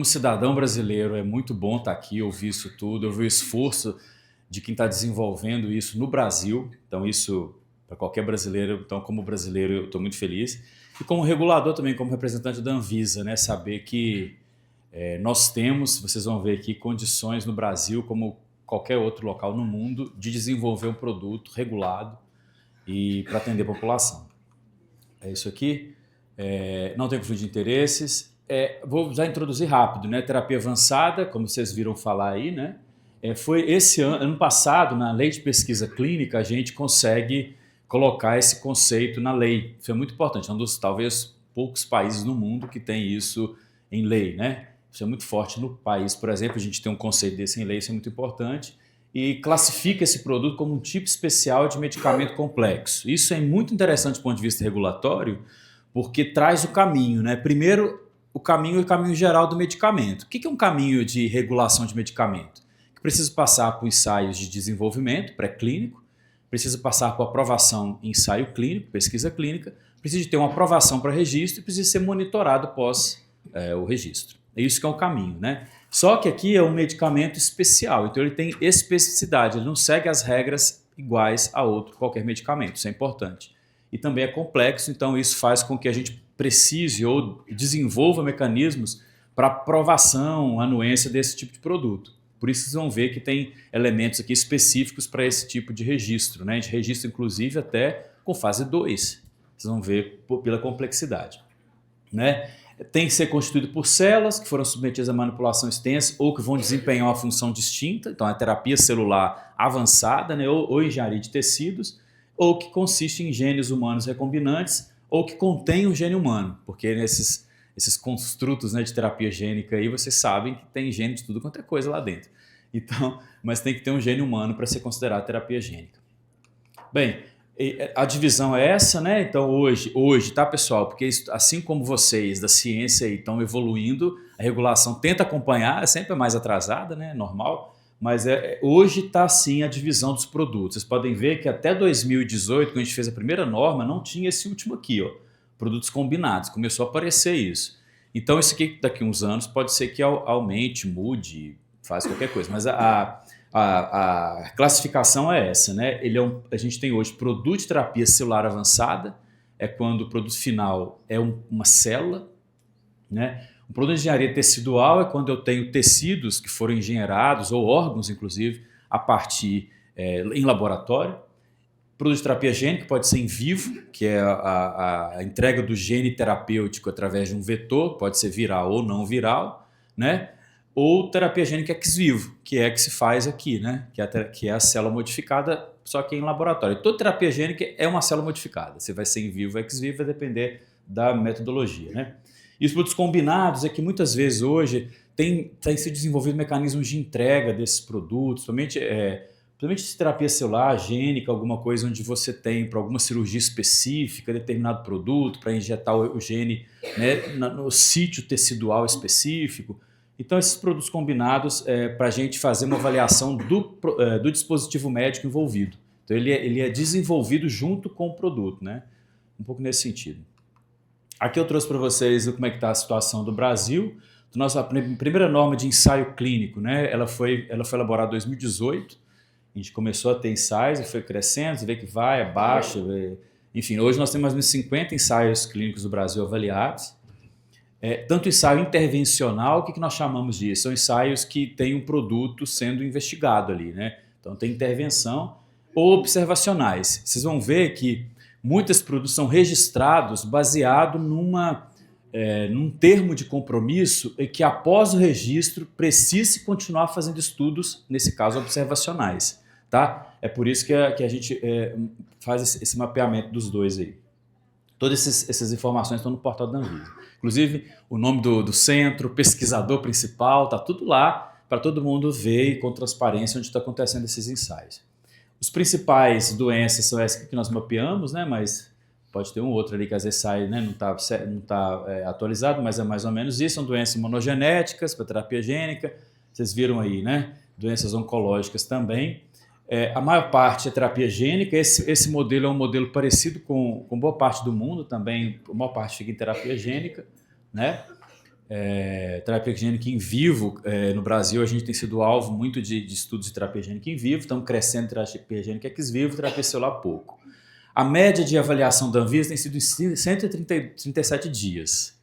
como cidadão brasileiro, é muito bom estar aqui, ouvir isso tudo, ouvir o esforço de quem está desenvolvendo isso no Brasil. Então, isso para qualquer brasileiro, então, como brasileiro, eu estou muito feliz. E como regulador também, como representante da Anvisa, né, saber que nós temos, vocês vão ver aqui, condições no Brasil, como qualquer outro local no mundo, de desenvolver um produto regulado e para atender a população. É isso aqui. Não tem conflito de interesses. Vou já introduzir rápido, né? Terapia avançada, como vocês viram falar aí, né? Foi esse ano passado, na lei de pesquisa clínica, a gente consegue colocar esse conceito na lei. Isso é muito importante. É um dos, talvez, poucos países no mundo que tem isso em lei, né? Isso é muito forte no país. Por exemplo, a gente tem um conceito desse em lei, isso é muito importante. E classifica esse produto como um tipo especial de medicamento complexo. Isso é muito interessante do ponto de vista regulatório, porque traz o caminho, né? Primeiro, o caminho geral do medicamento. O que é um caminho de regulação de medicamento? Que precisa passar por ensaios de desenvolvimento pré-clínico, precisa passar por aprovação em ensaio clínico, pesquisa clínica, precisa ter uma aprovação para registro e precisa ser monitorado após o registro. É isso que é o caminho, né? Só que aqui é um medicamento especial, então ele tem especificidade, ele não segue as regras iguais a qualquer medicamento, isso é importante. E também é complexo, então isso faz com que a gente precise ou desenvolva mecanismos para aprovação, anuência desse tipo de produto. Por isso vocês vão ver que tem elementos aqui específicos para esse tipo de registro, né? A gente registra inclusive até com fase 2, vocês vão ver pela complexidade, né? Tem que ser constituído por células que foram submetidas a manipulação extensa ou que vão desempenhar uma função distinta, então a terapia celular avançada, né? ou engenharia de tecidos, ou que consiste em genes humanos recombinantes, ou que contém um gene humano, porque esses construtos, né, de terapia gênica aí, vocês sabem que tem gene de tudo quanto é coisa lá dentro. Então, mas tem que ter um gene humano para ser considerado terapia gênica. Bem, a divisão é essa, né? Então hoje, tá, pessoal? Porque isso, assim como vocês da ciência estão evoluindo, a regulação tenta acompanhar, é sempre mais atrasada, né? Normal. Mas hoje está assim a divisão dos produtos. Vocês podem ver que até 2018, quando a gente fez a primeira norma, não tinha esse último aqui, ó, produtos combinados. Começou a aparecer isso. Então isso aqui daqui a uns anos pode ser que aumente, mude, faz qualquer coisa. Mas a classificação é essa, né? A gente tem hoje produto de terapia celular avançada, é quando o produto final é uma célula, né? O produto de engenharia tecidual é quando eu tenho tecidos que foram engenheirados, ou órgãos, inclusive, a partir em laboratório. O produto de terapia gênica pode ser em vivo, que é a entrega do gene terapêutico através de um vetor, pode ser viral ou não viral, né? Ou terapia gênica ex vivo, que é a que se faz aqui, né? Que é a célula modificada, só que em laboratório. Toda terapia gênica é uma célula modificada. Se vai ser em vivo ou ex vivo, vai depender da metodologia, né? E os produtos combinados é que muitas vezes hoje tem sido desenvolvido mecanismos de entrega desses produtos, principalmente terapia celular, gênica, alguma coisa onde você tem para alguma cirurgia específica determinado produto para injetar o gene, né, no sítio tecidual específico. Então esses produtos combinados para a gente fazer uma avaliação do dispositivo médico envolvido. Então ele é desenvolvido junto com o produto, né? Um pouco nesse sentido. Aqui eu trouxe para vocês como é que está a situação do Brasil. Nossa primeira norma de ensaio clínico, né? Ela foi elaborada em 2018. A gente começou a ter ensaios e foi crescendo, você vê que vai, abaixa. Enfim, hoje nós temos mais ou menos 50 ensaios clínicos do Brasil avaliados. Tanto ensaio intervencional, o que nós chamamos disso? São ensaios que tem um produto sendo investigado ali, né? Então tem intervenção ou observacionais. Vocês vão ver que muitos produtos são registrados baseado num termo de compromisso e que após o registro precise continuar fazendo estudos, nesse caso observacionais. Tá? É por isso que a gente faz esse mapeamento dos dois aí. Todas essas informações estão no portal da Anvisa. Inclusive o nome do centro, pesquisador principal, está tudo lá para todo mundo ver e com transparência onde está acontecendo esses ensaios. Os principais doenças são essas que nós mapeamos, né? Mas pode ter um outro ali que às vezes sai, né? Não está atualizado, mas é mais ou menos isso. São doenças imunogenéticas para terapia gênica. Vocês viram aí, né? Doenças oncológicas também. A maior parte é terapia gênica. Esse modelo é um modelo parecido com boa parte do mundo também. A maior parte fica em terapia gênica, né? terapia gênica em vivo. No Brasil, a gente tem sido alvo muito de estudos de terapia gênica em vivo, estamos crescendo terapia gênica ex vivo, terapia celular pouco. A média de avaliação da Anvisa tem sido em 137 dias.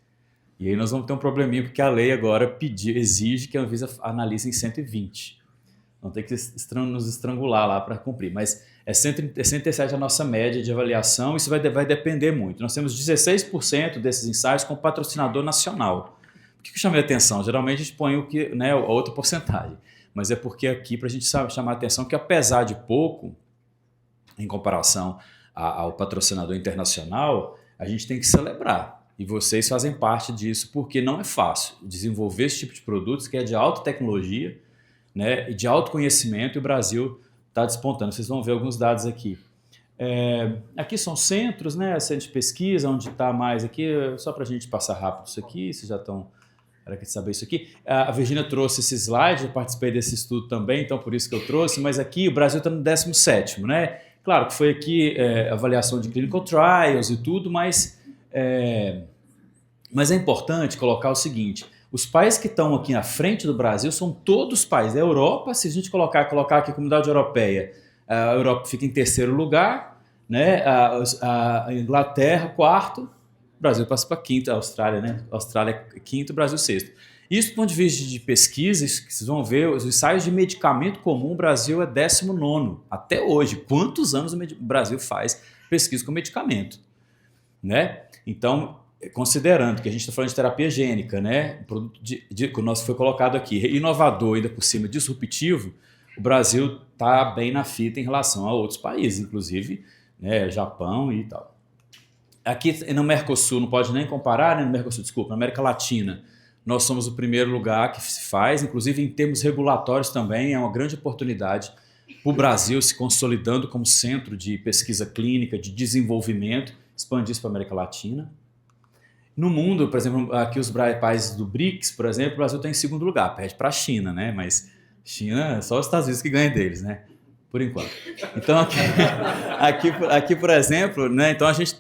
E aí nós vamos ter um probleminha, porque a lei agora exige que a Anvisa analise em 120. Vamos ter que nos estrangular lá para cumprir. Mas 137 a nossa média de avaliação, isso vai depender muito. Nós temos 16% desses ensaios com patrocinador nacional. Por que eu chamei a atenção? Geralmente a gente põe a outra porcentagem. Mas é porque aqui, para a gente chamar a atenção, que apesar de pouco, em comparação ao patrocinador internacional, a gente tem que celebrar. E vocês fazem parte disso, porque não é fácil desenvolver esse tipo de produtos que é de alta tecnologia, né, e de alto conhecimento, e o Brasil está despontando. Vocês vão ver alguns dados aqui. Aqui são centros, né, centro de pesquisa, onde está mais aqui, só para a gente passar rápido isso aqui, vocês já estão... Era que saber isso aqui. A Virginia trouxe esse slide, eu participei desse estudo também, então por isso que eu trouxe, mas aqui o Brasil está no 17º, né? Claro que foi aqui avaliação de clinical trials e tudo, mas é importante colocar o seguinte: os países que estão aqui na frente do Brasil são todos países da Europa. Se a gente colocar aqui a Comunidade Europeia, a Europa fica em terceiro lugar, né? A Inglaterra, quarto, o Brasil passa para quinto, a Austrália, né? A Austrália é quinto, o Brasil sexto. Isso do ponto de vista de pesquisa, que vocês vão ver, os ensaios de medicamento comum, o Brasil é 19º, até hoje. Quantos anos o Brasil faz pesquisa com medicamento, né? Então, considerando que a gente está falando de terapia gênica, né? Produto que o nosso foi colocado aqui, inovador, ainda por cima disruptivo, o Brasil está bem na fita em relação a outros países, inclusive, né, Japão e tal. Aqui no Mercosul, não pode nem comparar, né, no Mercosul, desculpa, na América Latina, nós somos o primeiro lugar que se faz, inclusive em termos regulatórios também, é uma grande oportunidade para o Brasil se consolidando como centro de pesquisa clínica, de desenvolvimento, expandir isso para a América Latina. No mundo, por exemplo, aqui os países do BRICS, por exemplo, o Brasil está em segundo lugar, perde para a China, né? Mas China, só os Estados Unidos que ganha deles, né? Por enquanto. Então, aqui por exemplo, né? Então a gente,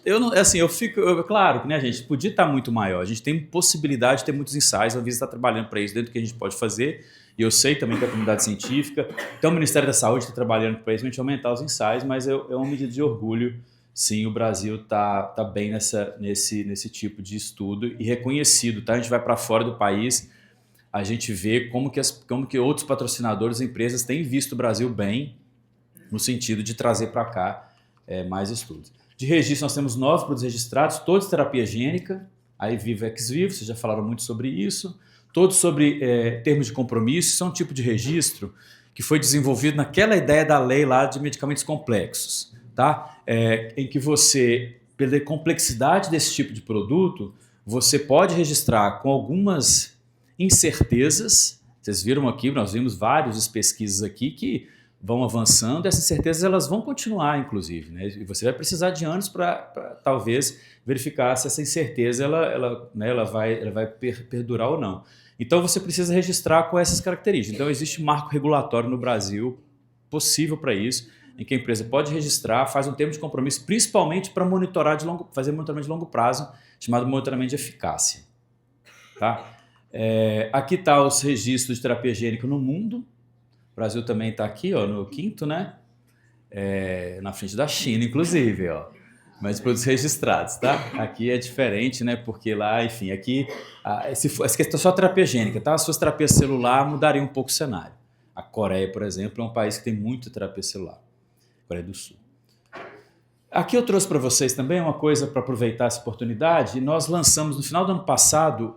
claro que, né, a gente podia estar muito maior, a gente tem possibilidade de ter muitos ensaios, a Anvisa está trabalhando para isso, dentro do que a gente pode fazer, e eu sei também que a comunidade científica, então o Ministério da Saúde está trabalhando para isso, a gente aumentar os ensaios, mas é uma medida de orgulho. Sim, o Brasil tá bem nesse tipo de estudo e reconhecido, tá? A gente vai para fora do país, a gente vê como que outros patrocinadores, empresas têm visto o Brasil bem, no sentido de trazer para cá mais estudos. De registro, nós temos 9 produtos registrados, todos de terapia gênica, aí vivo ex vivo, vocês já falaram muito sobre isso, todos sobre termos de compromisso. Isso é um tipo de registro que foi desenvolvido naquela ideia da lei lá de medicamentos complexos, tá? Em que você, pela complexidade desse tipo de produto, você pode registrar com algumas incertezas. Vocês viram aqui, nós vimos várias pesquisas aqui que vão avançando, essas certezas elas vão continuar, inclusive, né? E você vai precisar de anos para talvez verificar se essa incerteza ela vai perdurar ou não. Então você precisa registrar com essas características. Então existe marco regulatório no Brasil possível para isso, em que a empresa pode registrar, faz um termo de compromisso, principalmente para fazer monitoramento de longo prazo, chamado monitoramento de eficácia. Tá? Aqui está os registros de terapia gênica no mundo. O Brasil também está aqui, ó, no 5º, né? Na frente da China, inclusive, ó. Mas produtos registrados, tá? Aqui é diferente, né? Porque lá, enfim, aqui, se é só terapia gênica, tá? As suas terapias celular mudariam um pouco o cenário. A Coreia, por exemplo, é um país que tem muita terapia celular. Coreia do Sul. Aqui eu trouxe para vocês também uma coisa para aproveitar essa oportunidade. Nós lançamos no final do ano passado,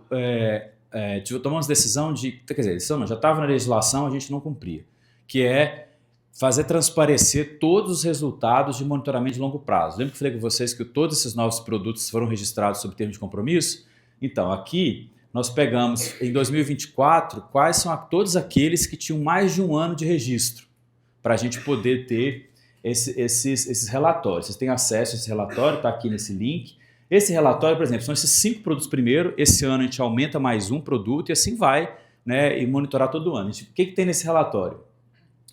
tomamos decisão decisão não, já estava na legislação, a gente não cumpria, que é fazer transparecer todos os resultados de monitoramento de longo prazo. Lembra que eu falei com vocês que todos esses novos produtos foram registrados sob termo de compromisso? Então, aqui nós pegamos, em 2024, quais são todos aqueles que tinham mais de um ano de registro, para a gente poder ter esses relatórios. Vocês têm acesso a esse relatório, está aqui nesse link. Esse relatório, por exemplo, são esses 5 produtos primeiro, esse ano a gente aumenta mais um produto e assim vai, né, e monitorar todo ano. O que tem nesse relatório?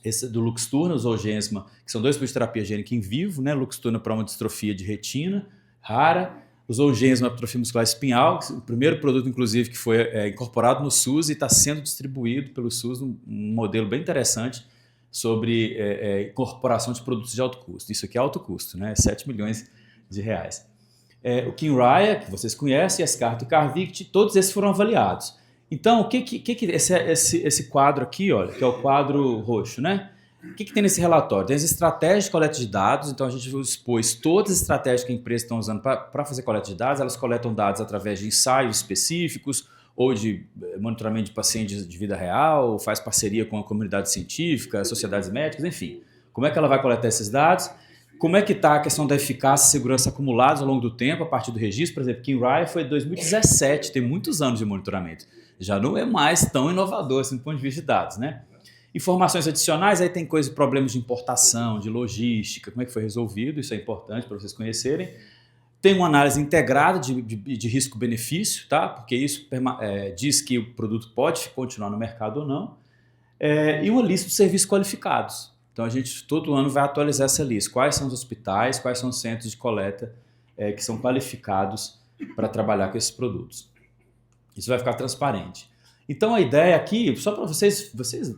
Esse do Luxturna, o Zolgensma, que são 2 produtos de terapia gênica em vivo, né? Luxturna para uma distrofia de retina rara, usou genes na atrofia muscular espinhal, o primeiro produto, inclusive, que foi incorporado no SUS e está sendo distribuído pelo SUS num modelo bem interessante sobre incorporação de produtos de alto custo. Isso aqui é alto custo, né? 7 milhões de reais. O Kymriah, que vocês conhecem, Yescarta e Carvykti, todos esses foram avaliados. Então, esse quadro aqui, olha, que é o quadro roxo, né? O que tem nesse relatório? Tem as estratégias de coleta de dados, então a gente expôs todas as estratégias que a empresa está usando para fazer coleta de dados. Elas coletam dados através de ensaios específicos ou de monitoramento de pacientes de vida real, ou faz parceria com a comunidade científica, sociedades médicas, enfim. Como é que ela vai coletar esses dados? Como é que está a questão da eficácia e segurança acumulados ao longo do tempo, a partir do registro? Por exemplo, Kymriah foi em 2017, tem muitos anos de monitoramento. Já não é mais tão inovador assim, do ponto de vista de dados, né? Informações adicionais, aí tem coisas, problemas de importação, de logística, como é que foi resolvido, isso é importante para vocês conhecerem. Tem uma análise integrada de risco-benefício, tá? Porque isso diz que o produto pode continuar no mercado ou não. E uma lista de serviços qualificados. Então a gente todo ano vai atualizar essa lista. Quais são os hospitais, quais são os centros de coleta que são qualificados para trabalhar com esses produtos. Isso vai ficar transparente. Então a ideia aqui, só para vocês,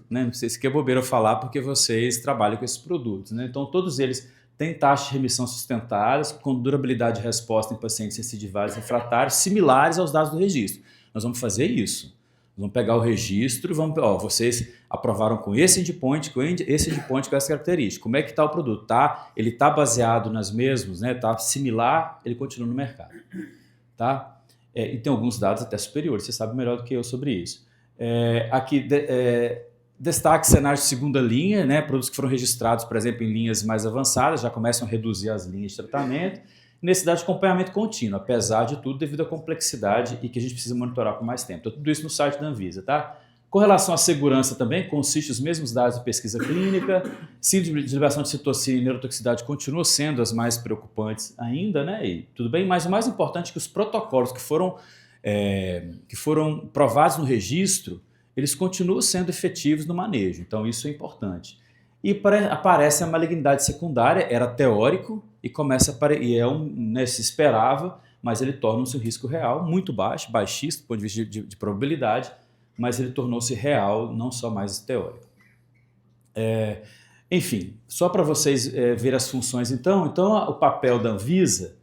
né, não sei se é bobeira eu falar, porque vocês trabalham com esses produtos, né? Então todos eles têm taxas de remissão sustentadas, com durabilidade de resposta em pacientes recidivários refratários, similares aos dados do registro. Nós vamos fazer isso. Nós vamos pegar o registro e vamos, vocês aprovaram com esse endpoint, com essa característica. Como é que está o produto? Ele está baseado nas mesmas, né? Está similar, ele continua no mercado. Tá? E tem alguns dados até superiores, você sabe melhor do que eu sobre isso. Aqui, destaque cenários de segunda linha, né? Produtos que foram registrados, por exemplo, em linhas mais avançadas, já começam a reduzir as linhas de tratamento. Necessidade de acompanhamento contínuo, apesar de tudo, devido à complexidade e que a gente precisa monitorar por mais tempo. Então, tudo isso no site da Anvisa, tá? Com relação à segurança também, consiste os mesmos dados de pesquisa clínica, síndrome de elevação de citocina e neurotoxicidade continuam sendo as mais preocupantes ainda, né? E tudo bem, mas o mais importante é que os protocolos que foram provados no registro, eles continuam sendo efetivos no manejo, então isso é importante. E aparece a malignidade secundária, era teórico, e começa a se esperava, mas ele torna-se um risco real, muito baixo, baixíssimo do ponto de vista de probabilidade, mas ele tornou-se real, não só mais teórico. Enfim, só para vocês verem as funções, então o papel da Anvisa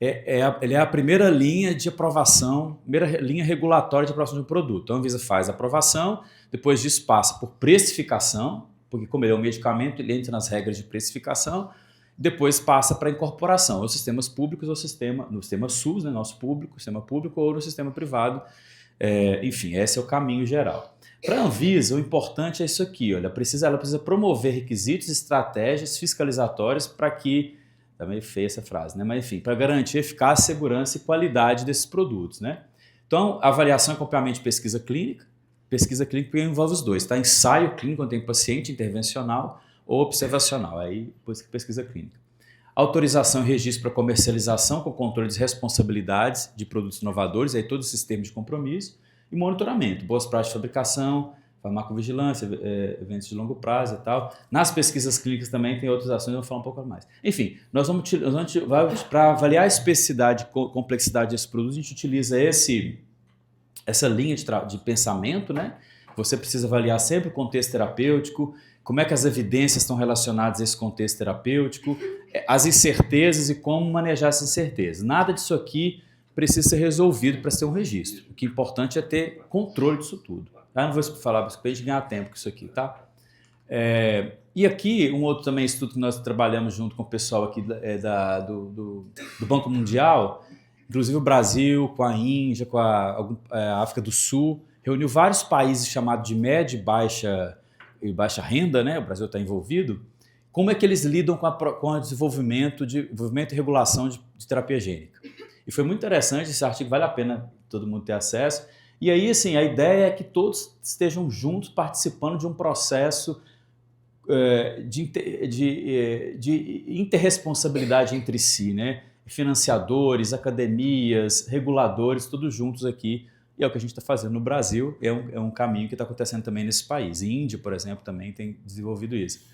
ele é a primeira linha de aprovação, primeira linha regulatória de aprovação de um produto. Então a Anvisa faz a aprovação, depois disso passa por precificação, porque como ele é um medicamento, ele entra nas regras de precificação, depois passa para incorporação, ou sistemas públicos, ou no sistema SUS, né, nosso público, sistema público, ou no sistema privado. Enfim, esse é o caminho geral. Para a Anvisa, o importante é isso aqui, olha, ela precisa promover requisitos e estratégias fiscalizatórias para que, tá meio feia essa frase, né? Mas enfim, para garantir eficácia, segurança e qualidade desses produtos, né? Então, avaliação e acompanhamento de pesquisa clínica envolve os dois, tá? Ensaio clínico, quando tem paciente, intervencional ou observacional, aí depois que pesquisa clínica. Autorização e registro para comercialização com controle de responsabilidades de produtos inovadores, aí todo o sistema de compromisso, e monitoramento, boas práticas de fabricação, farmacovigilância, eventos de longo prazo e tal. Nas pesquisas clínicas também tem outras ações, eu vou falar um pouco mais. Enfim, para avaliar a especificidade e complexidade desse produto, a gente utiliza essa linha de pensamento, né? Você precisa avaliar sempre o contexto terapêutico, como é que as evidências estão relacionadas a esse contexto terapêutico, as incertezas e como manejar essas incertezas. Nada disso aqui precisa ser resolvido para ser um registro. O que é importante é ter controle disso tudo. Eu não vou falar para a gente ganhar tempo com isso aqui, tá? E aqui, um outro também estudo que nós trabalhamos junto com o pessoal aqui do Banco Mundial, inclusive o Brasil, com a Índia, com a África do Sul, reuniu vários países chamados de média e baixa renda, né? O Brasil está envolvido. Como é que eles lidam com o desenvolvimento e regulação de terapia gênica? E foi muito interessante, esse artigo vale a pena todo mundo ter acesso. E aí, assim, a ideia é que todos estejam juntos participando de um processo de interresponsabilidade entre si, né? Financiadores, academias, reguladores, todos juntos aqui. E é o que a gente está fazendo no Brasil, é um caminho que está acontecendo também nesse país. A Índia, por exemplo, também tem desenvolvido isso.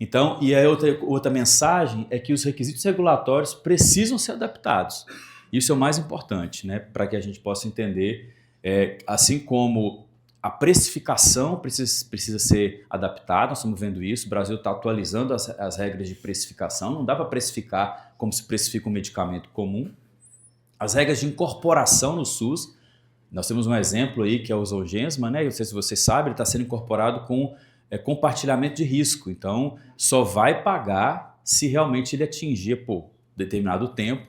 Então, e a outra mensagem é que os requisitos regulatórios precisam ser adaptados. Isso é o mais importante, né, para que a gente possa entender, assim como a precificação precisa ser adaptada, nós estamos vendo isso, o Brasil está atualizando as regras de precificação, não dá para precificar como se precifica um medicamento comum. As regras de incorporação no SUS, nós temos um exemplo aí que é o Zolgensma, né? Não sei se você sabe, ele está sendo incorporado com compartilhamento de risco. Então, só vai pagar se realmente ele atingir por determinado tempo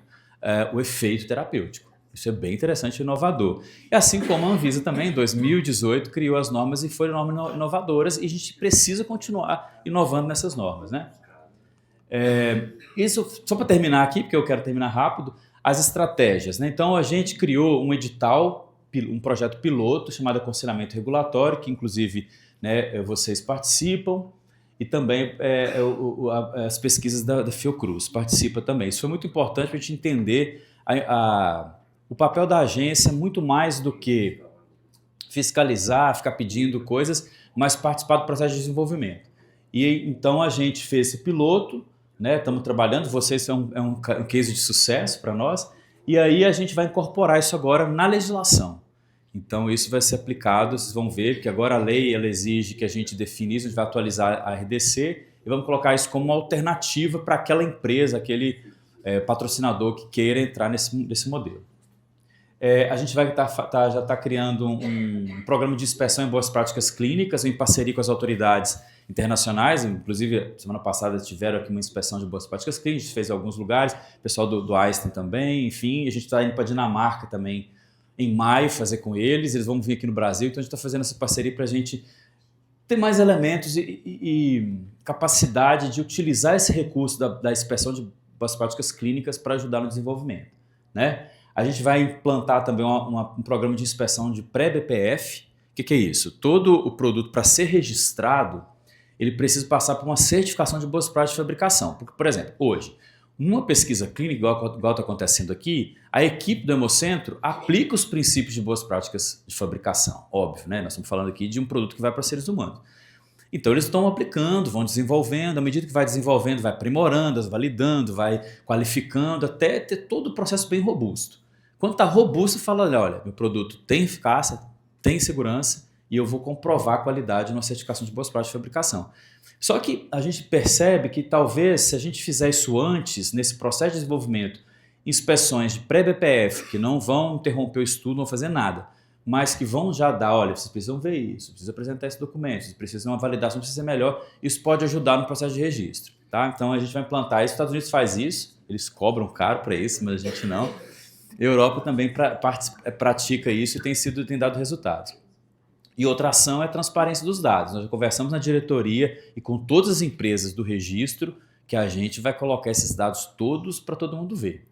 o efeito terapêutico. Isso é bem interessante e inovador. E assim como a Anvisa também, em 2018, criou as normas e foram normas inovadoras e a gente precisa continuar inovando nessas normas, né? Isso, só para terminar aqui, porque eu quero terminar rápido, as estratégias, né? Então, a gente criou um edital, um projeto piloto chamado Aconselhamento Regulatório, que inclusive, né, vocês participam, e também as pesquisas da Fiocruz participam também. Isso foi muito importante para a gente entender o papel da agência, muito mais do que fiscalizar, ficar pedindo coisas, mas participar do processo de desenvolvimento. E então a gente fez esse piloto, né? Estamos trabalhando, vocês são um case de sucesso para nós, e aí a gente vai incorporar isso agora na legislação. Então isso vai ser aplicado, vocês vão ver que agora a lei ela exige que a gente define isso, a gente vai atualizar a RDC e vamos colocar isso como uma alternativa para aquela empresa, aquele patrocinador que queira entrar nesse modelo. A gente vai já está criando um programa de inspeção em boas práticas clínicas em parceria com as autoridades internacionais, inclusive semana passada tiveram aqui uma inspeção de boas práticas clínicas, a gente fez em alguns lugares, o pessoal do Einstein também, enfim, a gente está indo para a Dinamarca também em maio fazer com eles vão vir aqui no Brasil, então a gente está fazendo essa parceria para a gente ter mais elementos e capacidade de utilizar esse recurso da inspeção de boas práticas clínicas para ajudar no desenvolvimento, né? A gente vai implantar também um programa de inspeção de pré-BPF. O que é isso? Todo o produto, para ser registrado, ele precisa passar por uma certificação de boas práticas de fabricação. Porque, por exemplo, hoje, numa pesquisa clínica, igual está acontecendo aqui, a equipe do Hemocentro aplica os princípios de boas práticas de fabricação. Óbvio, né? Nós estamos falando aqui de um produto que vai para seres humanos. Então, eles estão aplicando, vão desenvolvendo, à medida que vai desenvolvendo, vai aprimorando, validando, vai qualificando, até ter todo o processo bem robusto. Quando está robusto, fala, olha, meu produto tem eficácia, tem segurança e eu vou comprovar a qualidade na certificação de boas práticas de fabricação. Só que a gente percebe que talvez, se a gente fizer isso antes, nesse processo de desenvolvimento, inspeções de pré-BPF, que não vão interromper o estudo, não vão fazer nada, mas que vão já dar, olha, vocês precisam ver isso, precisam apresentar esse documento, vocês precisam uma validação, precisa ser melhor, isso pode ajudar no processo de registro. Tá? Então a gente vai implantar isso, os Estados Unidos faz isso, eles cobram caro para isso, mas a gente não. A Europa também pratica isso e tem dado resultados. E outra ação é a transparência dos dados. Nós já conversamos na diretoria e com todas as empresas do registro que a gente vai colocar esses dados todos para todo mundo ver.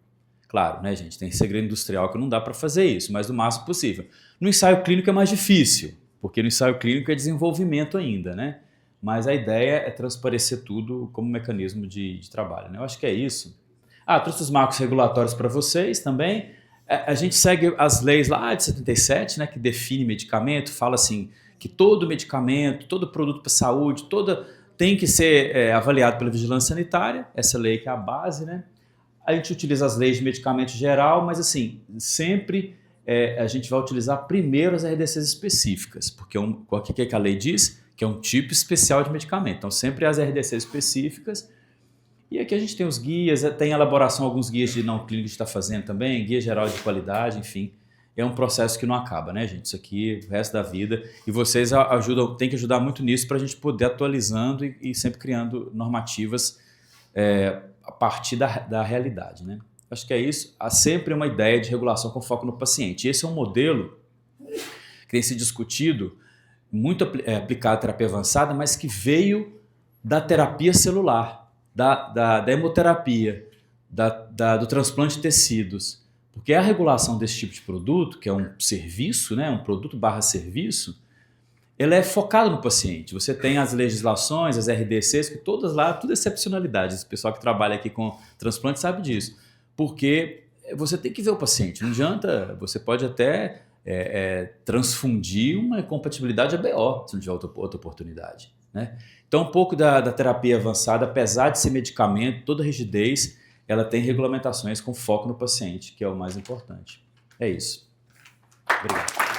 Claro, né, gente? Tem segredo industrial que não dá para fazer isso, mas do máximo possível. No ensaio clínico é mais difícil, porque no ensaio clínico é desenvolvimento ainda, né? Mas a ideia é transparecer tudo como mecanismo de trabalho, né? Eu acho que é isso. Trouxe os marcos regulatórios para vocês também. A gente segue as leis lá de 77, né, que define medicamento, fala assim que todo medicamento, todo produto para saúde, tem que ser avaliado pela vigilância sanitária, essa lei que é a base, né? A gente utiliza as leis de medicamento geral, mas assim, sempre a gente vai utilizar primeiro as RDCs específicas, porque o que a lei diz? Que é um tipo especial de medicamento. Então sempre as RDCs específicas. E aqui a gente tem os guias, tem elaboração, alguns guias de não clínico que a gente está fazendo também, guia geral de qualidade, enfim. É um processo que não acaba, né, gente? Isso aqui o resto da vida. E vocês têm que ajudar muito nisso para a gente poder atualizando e sempre criando normativas a partir da realidade, né? Acho que é isso. Há sempre uma ideia de regulação com foco no paciente. Esse é um modelo que tem sido discutido, muito aplicado à terapia avançada, mas que veio da terapia celular. Da hemoterapia, do transplante de tecidos, porque a regulação desse tipo de produto, que é um serviço, né, um produto / serviço, ela é focada no paciente. Você tem as legislações, as RDCs, que todas lá, tudo é excepcionalidade. O pessoal que trabalha aqui com transplante sabe disso, porque você tem que ver o paciente, não adianta, você pode até transfundir uma incompatibilidade ABO, se não tiver outra oportunidade, né? Então, um pouco da terapia avançada, apesar de ser medicamento, toda rigidez, ela tem regulamentações com foco no paciente, que é o mais importante. É isso. Obrigado.